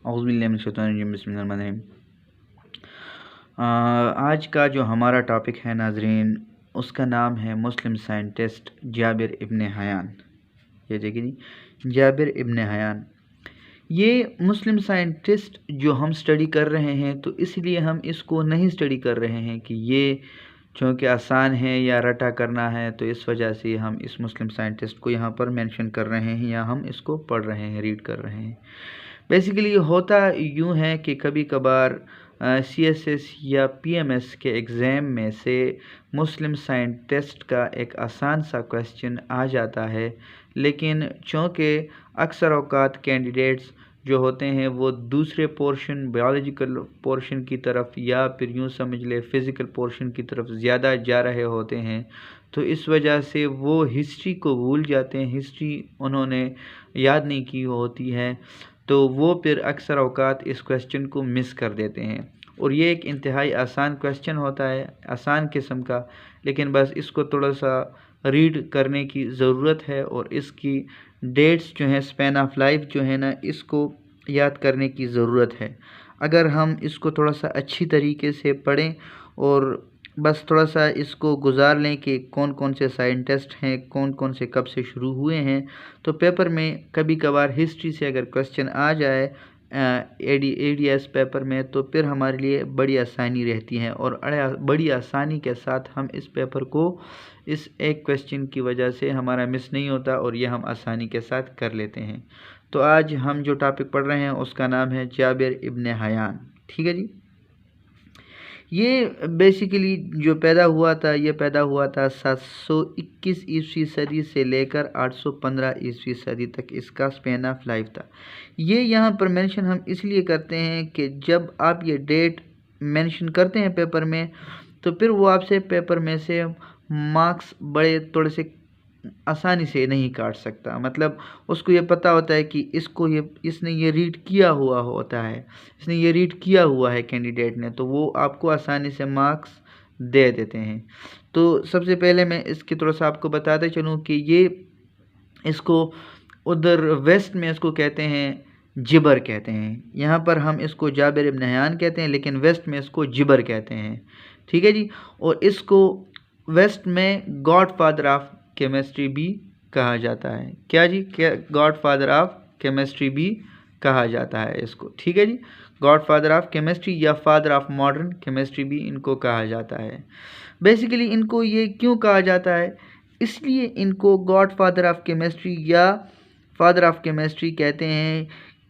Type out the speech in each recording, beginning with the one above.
औज़ु बिल्लाहि मिनश शैतानिर रजीम बिस्मिल्लाहिर्रहमानिर्रहीम। आज का जो हमारा टॉपिक है नाज़रीन, उसका नाम है मुस्लिम साइंटिस्ट जाबिर इब्न हयान। ये देखिए जी, जाबिर इब्न हयान। ये मुस्लिम साइंटिस्ट जो हम स्टडी कर रहे हैं, तो इसलिए हम इसको नहीं स्टडी कर रहे हैं कि ये चूँकि आसान है या रटा करना है, तो इस वजह से हम इस मुस्लिम साइंटिस्ट को यहाँ पर मेंशन कर रहे हैं या हम इसको पढ़ रहे हैं, रीड कर रहे हैं। बेसिकली होता यूँ है कि कभी कभार CSS या PMS के एग्ज़ाम में से मुस्लिम साइंटिस्ट का एक आसान सा क्वेश्चन आ जाता है, लेकिन चूँकि अक्सर औक़ात कैंडिडेट्स जो होते हैं वो दूसरे पोर्शन बायोलॉजिकल पोर्शन की तरफ या फिर यूँ समझ ले फ़िज़िकल पोर्शन की तरफ ज़्यादा जा रहे होते हैं, तो इस वजह से वो हिस्ट्री को भूल जाते हैं। हिस्ट्री उन्होंने याद नहीं की होती है, तो वो फिर अक्सर औक़ात इस क्वेश्चन को मिस कर देते हैं। और ये एक इंतहाई आसान क्वेश्चन होता है, आसान किस्म का, लेकिन बस इसको थोड़ा सा रीड करने की ज़रूरत है और इसकी डेट्स जो हैं, स्पैन ऑफ लाइफ जो है ना, इसको याद करने की ज़रूरत है। अगर हम इसको थोड़ा सा अच्छी तरीके से पढ़ें और बस थोड़ा सा इसको गुजार लें कि कौन कौन से साइंटिस्ट हैं, कौन कौन से कब से शुरू हुए हैं, तो पेपर में कभी कभार हिस्ट्री से अगर क्वेश्चन आ जाए ADS पेपर में, तो फिर हमारे लिए बड़ी आसानी रहती है और बड़ी आसानी के साथ हम इस पेपर को इस एक क्वेश्चन की वजह से हमारा मिस नहीं होता और ये हम आसानी के साथ कर लेते हैं। तो आज हम जो टॉपिक पढ़ रहे हैं उसका नाम है जाबिर इब्न हयान। ठीक है जी। ये बेसिकली जो पैदा हुआ था, ये पैदा हुआ था 721 ईस्वी सदी से लेकर 815 ईस्वी सदी तक इसका स्पेन ऑफ लाइफ था। ये यहाँ पर मेंशन हम इसलिए करते हैं कि जब आप ये डेट मेंशन करते हैं पेपर में, तो फिर वो आपसे पेपर में से मार्क्स बड़े थोड़े से आसानी से नहीं काट सकता। मतलब उसको ये पता होता है कि इसने ये रीड किया हुआ होता है, इसने ये रीड किया हुआ है कैंडिडेट ने, तो वो आपको आसानी से मार्क्स दे देते हैं। तो सबसे पहले मैं इसकी थोड़ा सा आपको बताते चलूँ कि ये इसको उधर वेस्ट में इसको कहते हैं जिबर कहते हैं। यहाँ पर हम इसको जाबिर इब्न हयान कहते हैं, लेकिन वेस्ट में इसको जिबर कहते हैं। ठीक है जी। और इसको वेस्ट में गॉड फादर ऑफ केमिस्ट्री भी कहा जाता है। क्या जी? गॉड फादर ऑफ केमिस्ट्री भी कहा जाता है इसको। ठीक है जी। गॉड फादर ऑफ केमिस्ट्री या फादर ऑफ मॉडर्न केमिस्ट्री भी इनको कहा जाता है। बेसिकली इनको ये क्यों कहा जाता है? इसलिए इनको गॉड फादर ऑफ केमिस्ट्री या फादर ऑफ केमिस्ट्री कहते हैं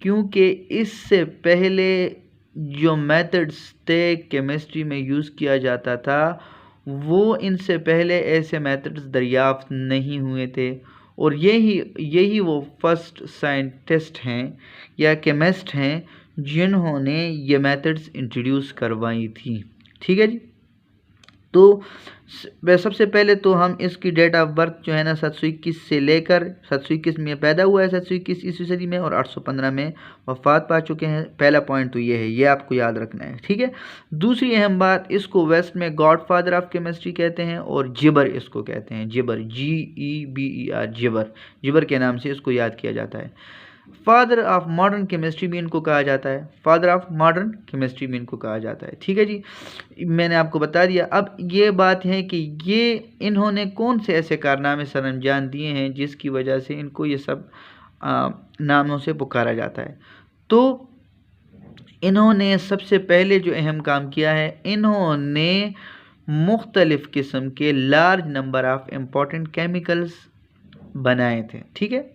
क्योंकि इससे पहले जो मेथड्स थे केमिस्ट्री में यूज़ किया जाता था, वो इनसे पहले ऐसे मेथड्स दरियाफ्त नहीं हुए थे और यही वो फर्स्ट साइंटिस्ट हैं या केमिस्ट हैं जिन्होंने ये मेथड्स इंट्रोड्यूस करवाई थी। ठीक है जी। तो सबसे पहले तो हम इसकी डेट ऑफ बर्थ जो है ना 721 से लेकर 721 में पैदा हुआ है, 721 ईस्वी सदी में, और 815 में वफात पा चुके हैं। पहला पॉइंट तो ये है, ये आपको याद रखना है। ठीक है। दूसरी अहम बात, इसको वेस्ट में गॉड फादर ऑफ केमिस्ट्री कहते हैं और जिबर इसको कहते हैं। जिबर, GEBER, जिबर, जिबर के नाम से इसको याद किया जाता है। फादर ऑफ मॉडर्न केमिस्ट्री भी इनको कहा जाता है, फादर ऑफ मॉडर्न केमिस्ट्री भी इनको कहा जाता है। ठीक है जी। मैंने आपको बता दिया। अब ये बात है कि ये इन्होंने कौन से ऐसे कारनामे सरअंजाम दिए हैं जिसकी वजह से इनको ये सब नामों से पुकारा जाता है। तो इन्होंने सबसे पहले जो अहम काम किया है, इन्होंने मुख्तलिफ़ किस्म के large number of important chemicals बनाए थे। ठीक है।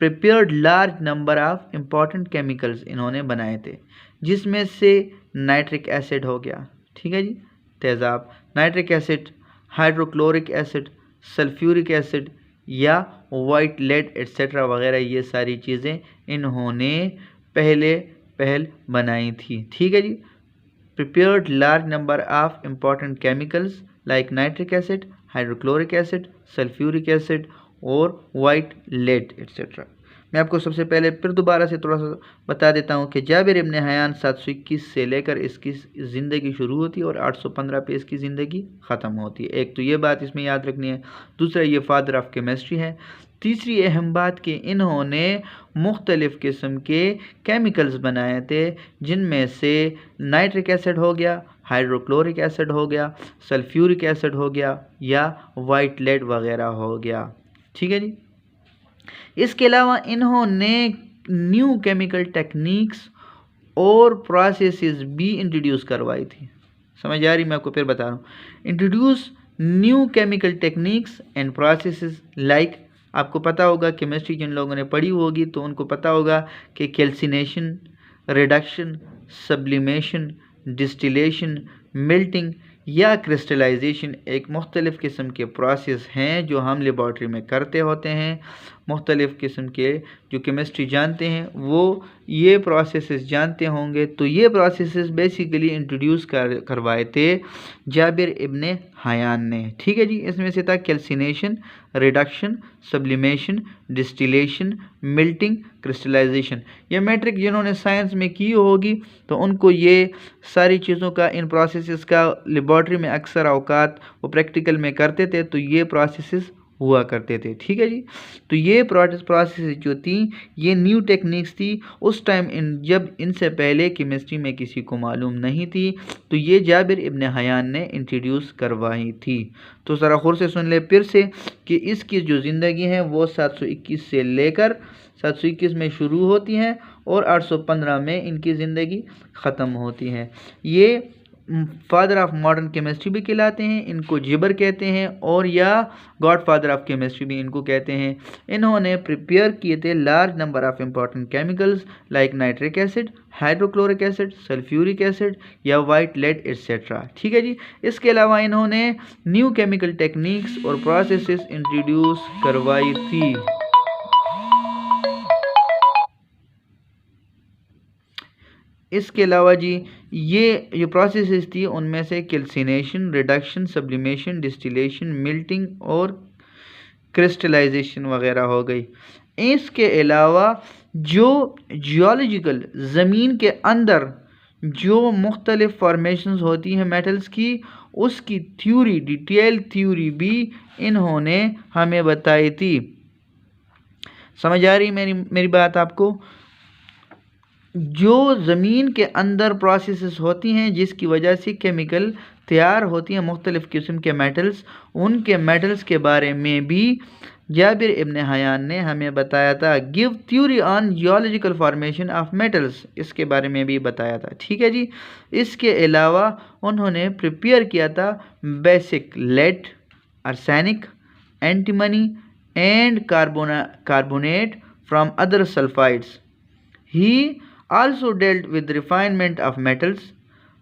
Prepared large number of important chemicals इन्होंने बनाए थे, जिसमें से नाइट्रिक एसिड हो गया। ठीक है जी। तेज़ाब, nitric acid, hydrochloric acid, sulphuric acid या वाइट लेड एट्सेट्रा वगैरह, ये सारी चीज़ें इन्होंने पहल बनाई थी। ठीक है जी। Prepared large number of important chemicals like nitric acid, hydrochloric acid, sulphuric acid और वाइट लेड एट्सेट्रा। मैं आपको सबसे पहले फिर दोबारा से थोड़ा सा बता देता हूँ कि जाबिर इब्न हयान 721 से लेकर इसकी ज़िंदगी शुरू होती है और 815 पे इसकी ज़िंदगी ख़त्म होती है। एक तो ये बात इसमें याद रखनी है। दूसरा, ये फादर ऑफ केमिस्ट्री है। तीसरी अहम बात कि इन्होंने मुख्तलिफ़ किस्म के केमिकल्स बनाए थे, जिनमें से नाइट्रिक एसिड हो गया, हाइड्रोक्लोरिक एसिड हो गया, सल्फ्यूरिक एसिड हो गया या वाइट लेड वगैरह हो गया। ठीक है जी। इसके अलावा इन्होंने न्यू केमिकल टेक्निक्स और प्रोसेसेस भी इंट्रोड्यूस करवाई थी। समझ आ रही, मैं आपको फिर बता रहा हूँ। Introduce new chemical techniques and processes like, आपको पता होगा केमिस्ट्री जिन लोगों ने पढ़ी होगी तो उनको पता होगा कि calcination, reduction, sublimation, distillation, melting या क्रिस्टलाइजेशन एक मुख्तलिफ़ किस्म के प्रोसेस हैं जो हम लेबॉर्ट्री में करते होते हैं। मुख्तलिफ़ किस्म के जो केमिस्ट्री जानते हैं वो ये प्रोसेसेस जानते होंगे। तो ये प्रोसेसेस बेसिकली इंट्रोड्यूस करवाए थे जाबिर इब्ने हयान ने। ठीक है जी। इसमें से था calcination, reduction, sublimation, distillation, melting, crystallisation. ये मैट्रिक जिन्होंने साइंस में की होगी तो उनको ये सारी चीज़ों का, इन प्रोसेसेस का लेबॉर्ट्री में अक्सर औकात वो प्रैक्टिकल में करते थे, तो ये प्रोसेसेस हुआ करते थे। ठीक है जी। तो ये प्रोसेस जो थी ये न्यू टेक्निक्स थी उस टाइम, जब इनसे पहले केमिस्ट्री में किसी को मालूम नहीं थी, तो ये जाबिर इब्ने हयान ने इंट्रोड्यूस करवाई थी। तो ज़रा गौर से सुन ले फिर से कि इसकी जो ज़िंदगी है वो 721 से लेकर 721 में शुरू होती हैं और 815 में इनकी ज़िंदगी ख़त्म होती है। ये फादर ऑफ मॉडर्न केमिस्ट्री भी कहलाते हैं, इनको जिबर कहते हैं, और या गॉड फादर ऑफ केमिस्ट्री भी इनको कहते हैं। इन्होंने प्रिपेयर किए थे large number of important chemicals like nitric acid, hydrochloric acid, sulphuric acid या वाइट लेड एट्सेट्रा। ठीक है जी। इसके अलावा इन्होंने न्यू केमिकल टेक्निक्स और प्रोसेसेस इंट्रोड्यूस करवाई थी। इसके अलावा जी ये जो प्रोसेसेस थी उनमें से calcination, reduction, sublimation, distillation, melting और क्रिस्टलाइजेशन वगैरह हो गई। इसके अलावा जो जियोलॉजिकल ज़मीन के अंदर जो मुख्तलिफ़ फॉर्मेशंस होती हैं मेटल्स की, उसकी थ्योरी, डिटेल थ्योरी भी इन्होंने हमें बताई थी। समझ आ रही मेरी बात आपको? जो ज़मीन के अंदर प्रोसेसेस होती हैं जिसकी वजह से केमिकल तैयार होती हैं मुख्तलिफ़ किस्म के मेटल्स, उनके मेटल्स के बारे में भी जाबिर इब्ने हयान ने हमें बताया था। Give theory on geological formation of metals, इसके बारे में भी बताया था। ठीक है जी। इसके अलावा उन्होंने प्रिपेयर किया था basic lead, arsenic, antimony and carbonate from other sulphides. He also dealt with refinement of metals,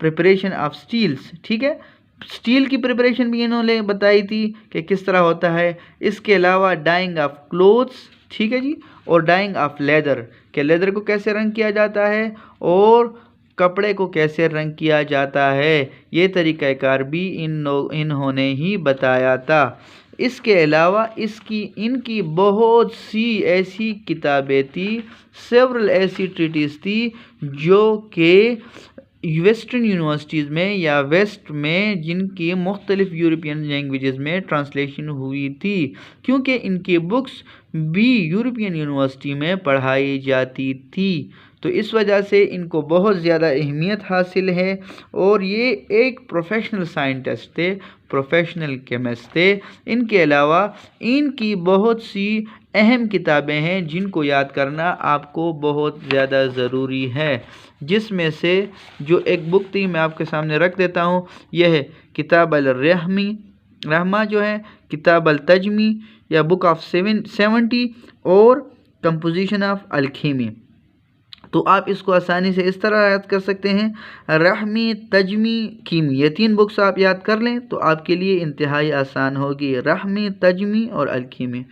preparation of steels। ठीक है। स्टील की प्रिपरेशन भी इन्होंने बताई थी कि किस तरह होता है। इसके अलावा डाइंग ऑफ क्लोथ्स, ठीक है जी, और डाइंग ऑफ लेदर, के लेदर को कैसे रंग किया जाता है और कपड़े को कैसे रंग किया जाता है, ये तरीक़ाकार भी इन्होंने ही बताया था। इसके अलावा इनकी बहुत सी ऐसी किताबें थी, सेवरल ऐसी ट्रीटीज थी जो कि वेस्टर्न यूनिवर्सिटीज़ में या वेस्ट में जिनकी मुख्तलिफ़ यूरोपियन लैंग्वेजेस में ट्रांसलेशन हुई थी, क्योंकि इनकी बुक्स भी यूरोपियन यूनिवर्सिटी में पढ़ाई जाती थी। तो इस वजह से इनको बहुत ज़्यादा अहमियत हासिल है और ये एक प्रोफेशनल साइंटिस्ट थे, प्रोफेशनल केमिस्ट थे। इनके अलावा इनकी बहुत सी अहम किताबें हैं जिनको याद करना आपको बहुत ज़्यादा ज़रूरी है, जिसमें से जो एक बुक थी मैं आपके सामने रख देता हूँ, यह है किताब रहमा जो है, किताब अल-तजमी या बुक ऑफ 70 और कंपोजिशन ऑफ अल्कीमी। तो आप इसको आसानी से इस तरह याद कर सकते हैं, रहमी, तजमी, कीमी, ये 3 बुक्स आप याद कर लें तो आपके लिए इंतहाई आसान होगी, रहमी, तजमी और अलकीमी।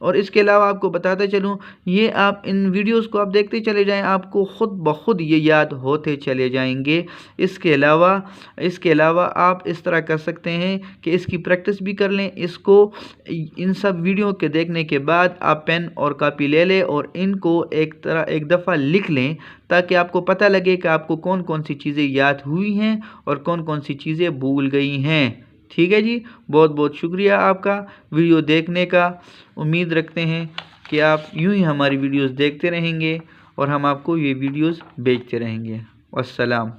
और इसके अलावा आपको बताते चलूँ, ये आप इन वीडियोस को आप देखते चले जाएं, आपको ख़ुद ब खुद ये याद होते चले जाएंगे। इसके अलावा आप इस तरह कर सकते हैं कि इसकी प्रैक्टिस भी कर लें। इसको इन सब वीडियो के देखने के बाद आप पेन और कापी ले लें और इनको एक दफ़ा लिख लें, ताकि आपको पता लगे कि आपको कौन कौन सी चीज़ें याद हुई हैं और कौन कौन सी चीज़ें भूल गई हैं। ठीक है जी, बहुत बहुत शुक्रिया आपका वीडियो देखने का। उम्मीद रखते हैं कि आप यूं ही हमारी वीडियोस देखते रहेंगे और हम आपको ये वीडियोस भेजते रहेंगे। अस्सलाम।